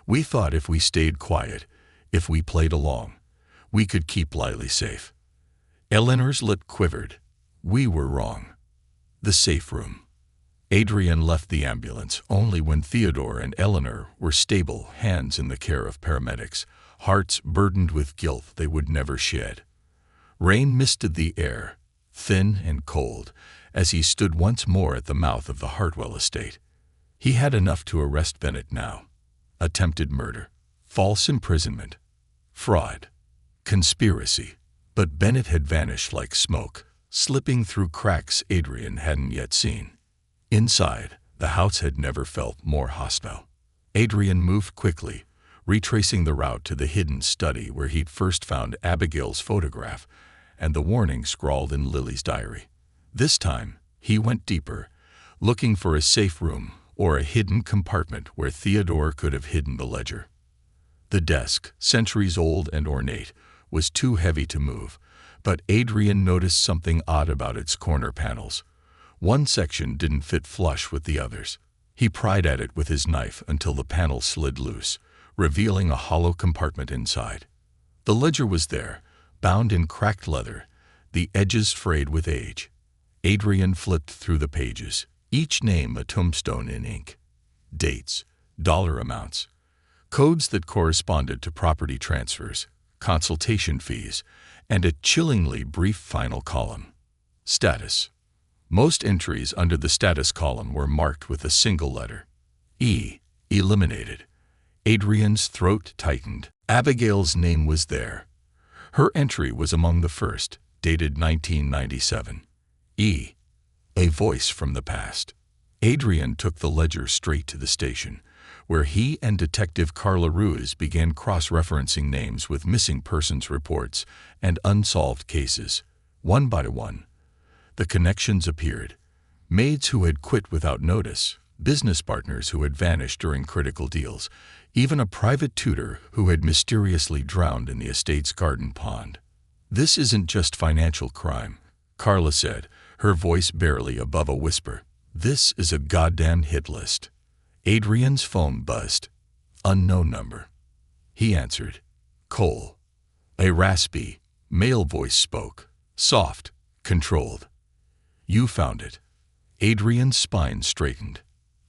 We thought if we stayed quiet, if we played along, we could keep Lily safe. Eleanor's lip quivered. We were wrong. The safe room. Adrian left the ambulance only when Theodore and Eleanor were stable, hands in the care of paramedics, hearts burdened with guilt they would never shed. Rain misted the air, thin and cold, as he stood once more at the mouth of the Hartwell estate. He had enough to arrest Bennett now. Attempted murder, false imprisonment, fraud, conspiracy. But Bennett had vanished like smoke, slipping through cracks Adrian hadn't yet seen. Inside, the house had never felt more hostile. Adrian moved quickly, retracing the route to the hidden study where he'd first found Abigail's photograph and the warning scrawled in Lily's diary. This time, he went deeper, looking for a safe room or a hidden compartment where Theodore could have hidden the ledger. The desk, centuries old and ornate, was too heavy to move, but Adrian noticed something odd about its corner panels. One section didn't fit flush with the others. He pried at it with his knife until the panel slid loose, revealing a hollow compartment inside. The ledger was there, bound in cracked leather, the edges frayed with age. Adrian flipped through the pages, each name a tombstone in ink. Dates, dollar amounts, codes that corresponded to property transfers, consultation fees, and a chillingly brief final column. Status. Most entries under the status column were marked with a single letter. E. Eliminated. Adrian's throat tightened. Abigail's name was there. Her entry was among the first, dated 1997. E. A voice from the past. Adrian took the ledger straight to the station, where he and Detective Carla Ruiz began cross-referencing names with missing persons reports and unsolved cases. One by one, the connections appeared. Maids who had quit without notice, business partners who had vanished during critical deals, even a private tutor who had mysteriously drowned in the estate's garden pond. This isn't just financial crime, Carla said, her voice barely above a whisper. This is a goddamn hit list. Adrian's phone buzzed. Unknown number. He answered. Cole. A raspy, male voice spoke, soft, controlled. You found it. Adrian's spine straightened.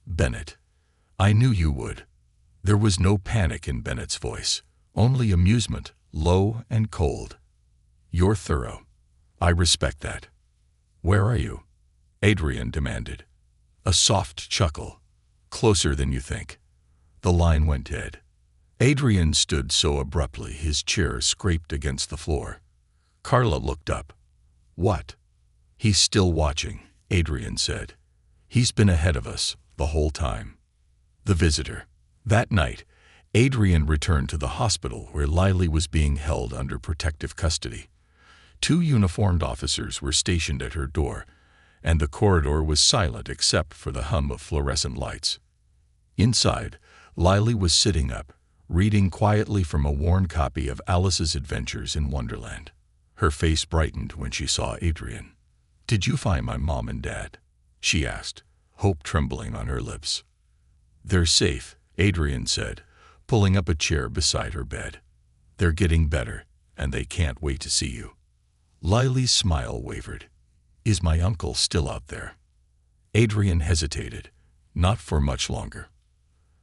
Bennett. I knew you would. There was no panic in Bennett's voice, only amusement, low and cold. You're thorough. I respect that. Where are you? Adrian demanded. A soft chuckle. Closer than you think. The line went dead. Adrian stood so abruptly his chair scraped against the floor. Carla looked up. "What?" "He's still watching," Adrian said. "He's been ahead of us the whole time." The visitor. That night, Adrian returned to the hospital where Lily was being held under protective custody. 2 uniformed officers were stationed at her door, and the corridor was silent except for the hum of fluorescent lights. Inside, Lily was sitting up, reading quietly from a worn copy of Alice's Adventures in Wonderland. Her face brightened when she saw Adrian. "Did you find my mom and dad?" she asked, hope trembling on her lips. "They're safe," Adrian said, pulling up a chair beside her bed. "They're getting better, and they can't wait to see you." Lily's smile wavered. "Is my uncle still out there?" Adrian hesitated. Not for much longer.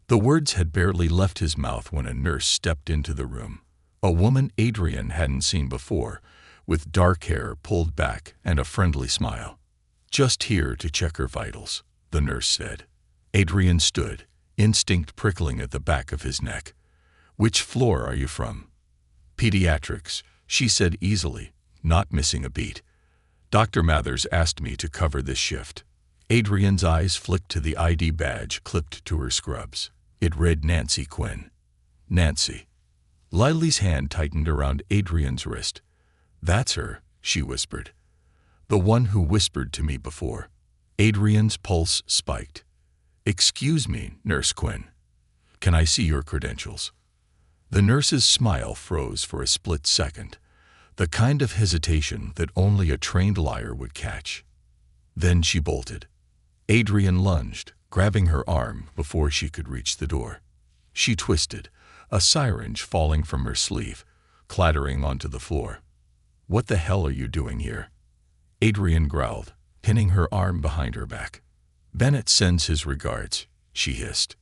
The words had barely left his mouth when a nurse stepped into the room. A woman Adrian hadn't seen before, with dark hair pulled back and a friendly smile. "Just here to check her vitals," the nurse said. Adrian stood, instinct prickling at the back of his neck. "Which floor are you from?" "Pediatrics," she said easily, not missing a beat. "Dr. Mathers asked me to cover this shift." Adrian's eyes flicked to the ID badge clipped to her scrubs. It read Nancy Quinn. Nancy. Lily's hand tightened around Adrian's wrist. "That's her," she whispered. "The one who whispered to me before." Adrian's pulse spiked. "Excuse me, Nurse Quinn. Can I see your credentials?" The nurse's smile froze for a split second, the kind of hesitation that only a trained liar would catch. Then she bolted. Adrian lunged, grabbing her arm before she could reach the door. She twisted, a syringe falling from her sleeve, clattering onto the floor. "What the hell are you doing here?" Adrian growled, pinning her arm behind her back. "Bennett sends his regards," she hissed.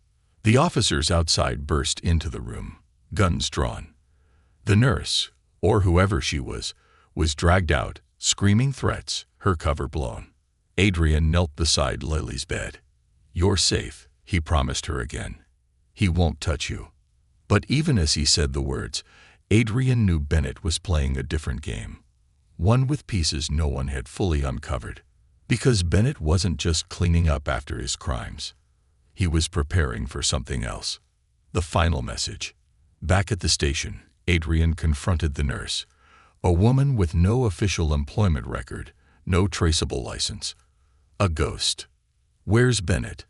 The officers outside burst into the room, guns drawn. The nurse, or whoever she was dragged out, screaming threats, her cover blown. Adrian knelt beside Lily's bed. "You're safe," he promised her again. "He won't touch you." But even as he said the words, Adrian knew Bennett was playing a different game. One with pieces no one had fully uncovered. Because Bennett wasn't just cleaning up after his crimes. He was preparing for something else. The final message. Back at the station, Adrian confronted the nurse, a woman with no official employment record, no traceable license. A ghost. "Where's Bennett?"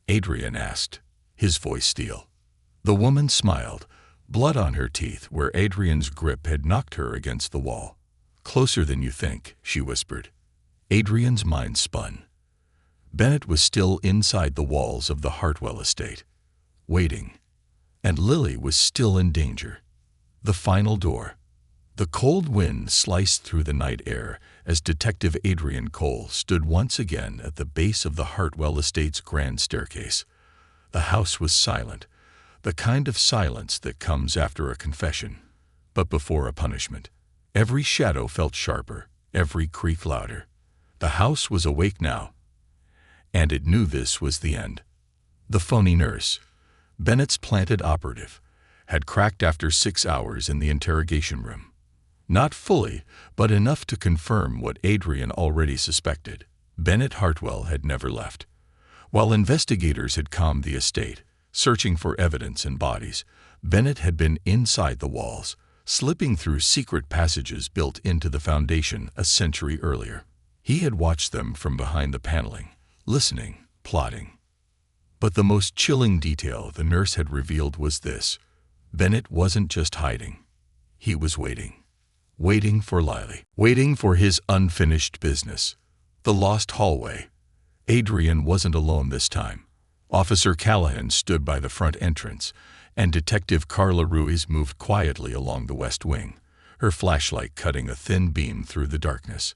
Adrian asked, his voice steel. The woman smiled, blood on her teeth where Adrian's grip had knocked her against the wall. "Closer than you think," she whispered. Adrian's mind spun. Bennett was still inside the walls of the Hartwell estate, waiting. And Lily was still in danger. The final door. The cold wind sliced through the night air as Detective Adrian Cole stood once again at the base of the Hartwell estate's grand staircase. The house was silent, the kind of silence that comes after a confession, but before a punishment. Every shadow felt sharper, every creak louder. The house was awake now, and it knew this was the end. The phony nurse, Bennett's planted operative, had cracked after 6 hours in the interrogation room. Not fully, but enough to confirm what Adrian already suspected. Bennett Hartwell had never left. While investigators had combed the estate, searching for evidence and bodies, Bennett had been inside the walls, slipping through secret passages built into the foundation a century earlier. He had watched them from behind the paneling, listening, plotting. But the most chilling detail the nurse had revealed was this. Bennett wasn't just hiding. He was waiting. Waiting for Lily. Waiting for his unfinished business. The lost hallway. Adrian wasn't alone this time. Officer Callahan stood by the front entrance, and Detective Carla Ruiz moved quietly along the west wing, her flashlight cutting a thin beam through the darkness.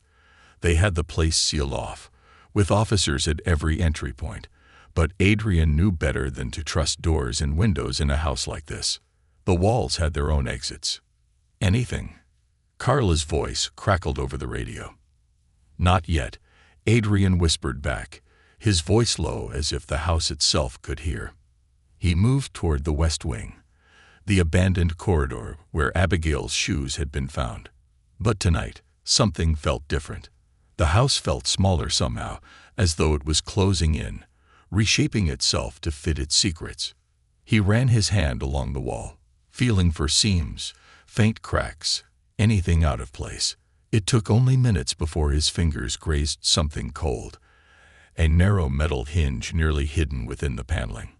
They had the place sealed off, with officers at every entry point, but Adrian knew better than to trust doors and windows in a house like this. The walls had their own exits. "Anything?" Carla's voice crackled over the radio. "Not yet," Adrian whispered back, his voice low as if the house itself could hear. He moved toward the west wing. the abandoned corridor where Abigail's shoes had been found. But tonight, something felt different. The house felt smaller somehow, as though it was closing in, reshaping itself to fit its secrets. He ran his hand along the wall, feeling for seams, faint cracks, anything out of place. It took only minutes before his fingers grazed something cold, a narrow metal hinge nearly hidden within the paneling.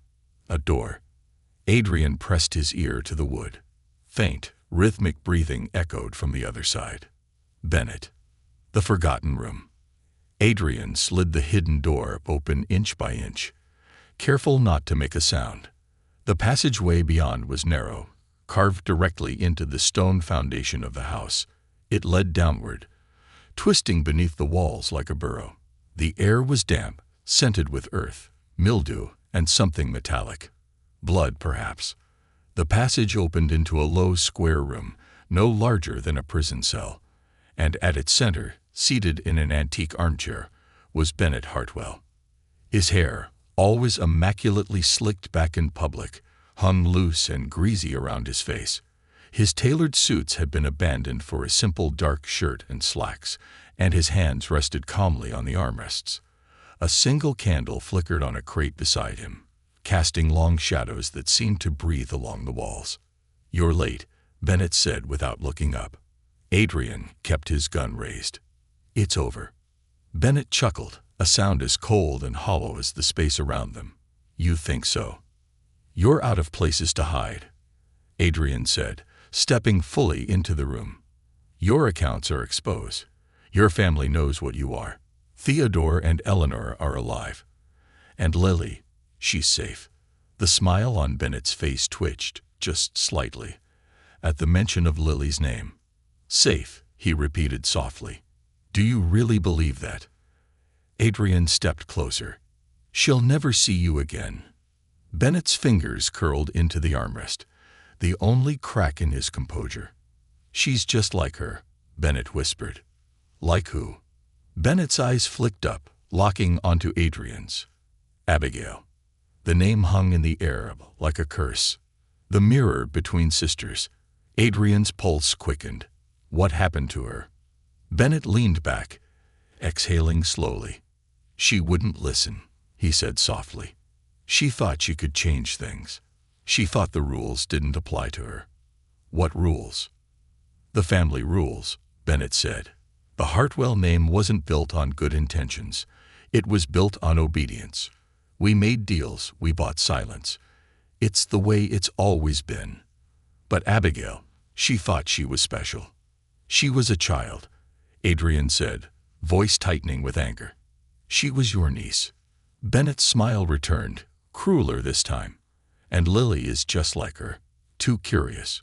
A door. Adrian pressed his ear to the wood. Faint, rhythmic breathing echoed from the other side. Bennett. The forgotten room. Adrian slid the hidden door open inch by inch, careful not to make a sound. The passageway beyond was narrow, carved directly into the stone foundation of the house. It led downward, twisting beneath the walls like a burrow. The air was damp, scented with earth, mildew, and something metallic. Blood, perhaps. The passage opened into a low square room, no larger than a prison cell, and at its center, seated in an antique armchair, was Bennett Hartwell. His hair, always immaculately slicked back in public, hung loose and greasy around his face. His tailored suits had been abandoned for a simple dark shirt and slacks, and his hands rested calmly on the armrests. A single candle flickered on a crate beside him, casting long shadows that seemed to breathe along the walls. "You're late," Bennett said without looking up. Adrian kept his gun raised. "It's over." Bennett chuckled, a sound as cold and hollow as the space around them. "You think so?" "You're out of places to hide," Adrian said, stepping fully into the room. "Your accounts are exposed. Your family knows what you are. Theodore and Eleanor are alive. And Lily, she's safe." The smile on Bennett's face twitched, just slightly, at the mention of Lily's name. "Safe," he repeated softly. "Do you really believe that?" Adrian stepped closer. "She'll never see you again." Bennett's fingers curled into the armrest, the only crack in his composure. "She's just like her," Bennett whispered. "Like who?" Bennett's eyes flicked up, locking onto Adrian's. "Abigail." The name hung in the air like a curse. The mirror between sisters. Adrian's pulse quickened. What happened to her? Bennett leaned back, exhaling slowly. "She wouldn't listen," he said softly. "She thought she could change things. She thought the rules didn't apply to her." "What rules?" "The family rules," Bennett said. "The Hartwell name wasn't built on good intentions. It was built on obedience. We made deals, we bought silence. It's the way it's always been. But Abigail, she thought she was special. She was a child," Adrian said, voice tightening with anger. "She was your niece." Bennett's smile returned, crueler this time. "And Lily is just like her. Too curious.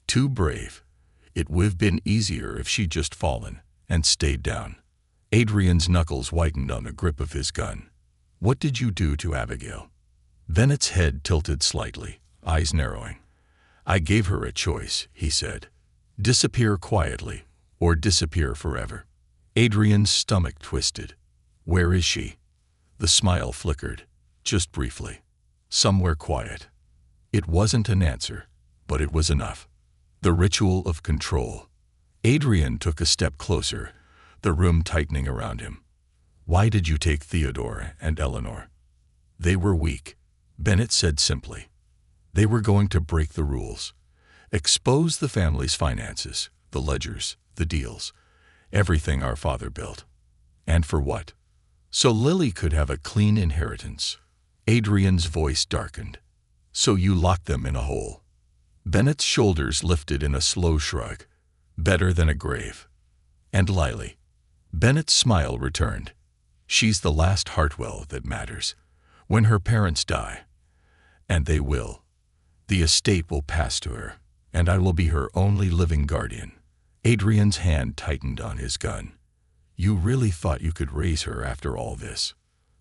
Too brave. It would have been easier if she'd just fallen and stayed down." Adrian's knuckles whitened on the grip of his gun. "What did you do to Abigail?" Bennett's head tilted slightly, eyes narrowing. "I gave her a choice," he said. "Disappear quietly, or disappear forever." Adrian's stomach twisted. "Where is she?" The smile flickered, just briefly. "Somewhere quiet." It wasn't an answer, but it was enough. The ritual of control. Adrian took a step closer, the room tightening around him. "Why did you take Theodore and Eleanor?" "They were weak," Bennett said simply. "They were going to break the rules, expose the family's finances, the ledgers, the deals, everything our father built. And for what? So Lily could have a clean inheritance." Adrian's voice darkened. "So you locked them in a hole." Bennett's shoulders lifted in a slow shrug. "Better than a grave." "And Lily?" Bennett's smile returned. "She's the last Hartwell that matters. When her parents die, and they will, the estate will pass to her, and I will be her only living guardian." Adrian's hand tightened on his gun. "You really thought you could raise her after all this?"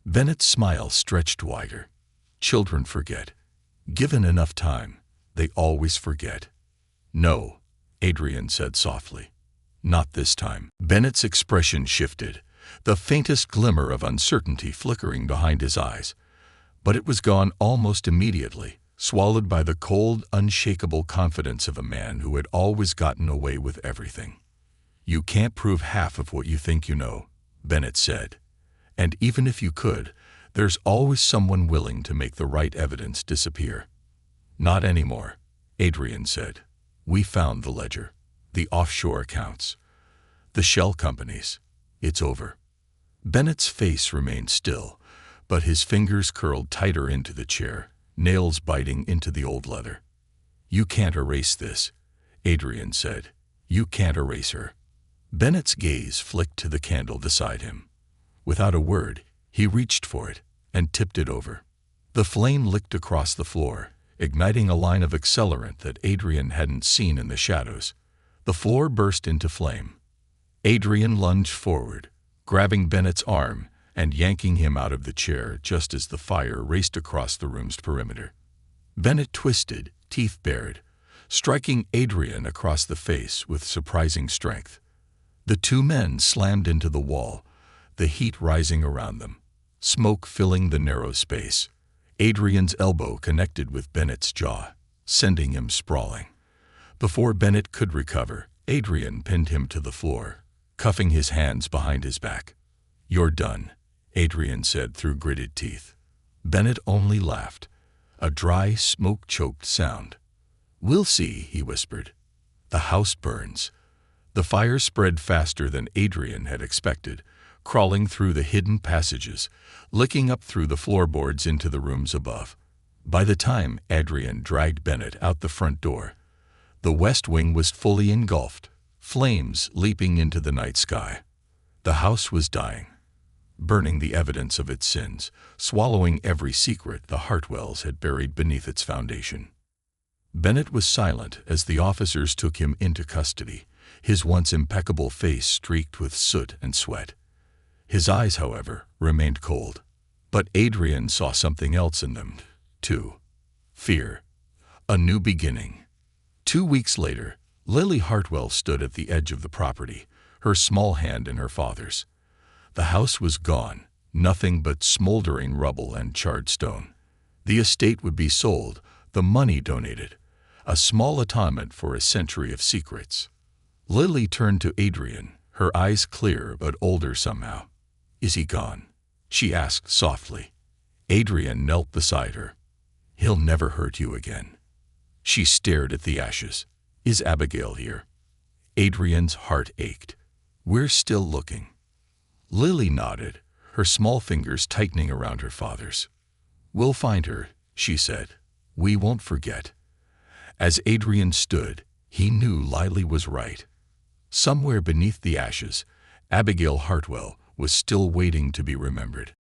Bennett's smile stretched wider. "Children forget. Given enough time, they always forget." "No," Adrian said softly. "Not this time." Bennett's expression shifted, the faintest glimmer of uncertainty flickering behind his eyes. But it was gone almost immediately. swallowed by the cold, unshakable confidence of a man who had always gotten away with everything. "You can't prove half of what you think you know," Bennett said. "And even if you could, there's always someone willing to make the right evidence disappear." "Not anymore," Adrian said. "We found the ledger, the offshore accounts, the shell companies. It's over." Bennett's face remained still, but his fingers curled tighter into the chair, nails biting into the old leather. "You can't erase this," Adrian said. "You can't erase her." Bennett's gaze flicked to the candle beside him. Without a word, he reached for it and tipped it over. The flame licked across the floor, igniting a line of accelerant that Adrian hadn't seen in the shadows. The floor burst into flame. Adrian lunged forward, grabbing Bennett's arm and yanking him out of the chair just as the fire raced across the room's perimeter. Bennett twisted, teeth bared, striking Adrian across the face with surprising strength. The two men slammed into the wall, the heat rising around them, smoke filling the narrow space. Adrian's elbow connected with Bennett's jaw, sending him sprawling. Before Bennett could recover, Adrian pinned him to the floor, cuffing his hands behind his back. "You're done," Adrian said through gritted teeth. Bennett only laughed, a dry, smoke-choked sound. "We'll see," he whispered. "The house burns." The fire spread faster than Adrian had expected, crawling through the hidden passages, licking up through the floorboards into the rooms above. By the time Adrian dragged Bennett out the front door, the west wing was fully engulfed, flames leaping into the night sky. The house was dying, burning the evidence of its sins, swallowing every secret the Hartwells had buried beneath its foundation. Bennett was silent as the officers took him into custody, his once impeccable face streaked with soot and sweat. His eyes, however, remained cold. But Adrian saw something else in them, too. Fear. A new beginning. 2 weeks later, Lily Hartwell stood at the edge of the property, her small hand in her father's. The house was gone, nothing but smoldering rubble and charred stone. The estate would be sold, the money donated, a small atonement for a century of secrets. Lily turned to Adrian, her eyes clear but older somehow. "Is he gone?" she asked softly. Adrian knelt beside her. "He'll never hurt you again." She stared at the ashes. "Is Abigail here?" Adrian's heart ached. "We're still looking." Lily nodded, her small fingers tightening around her father's. "We'll find her," she said. "We won't forget." As Adrian stood, he knew Lily was right. Somewhere beneath the ashes, Abigail Hartwell was still waiting to be remembered.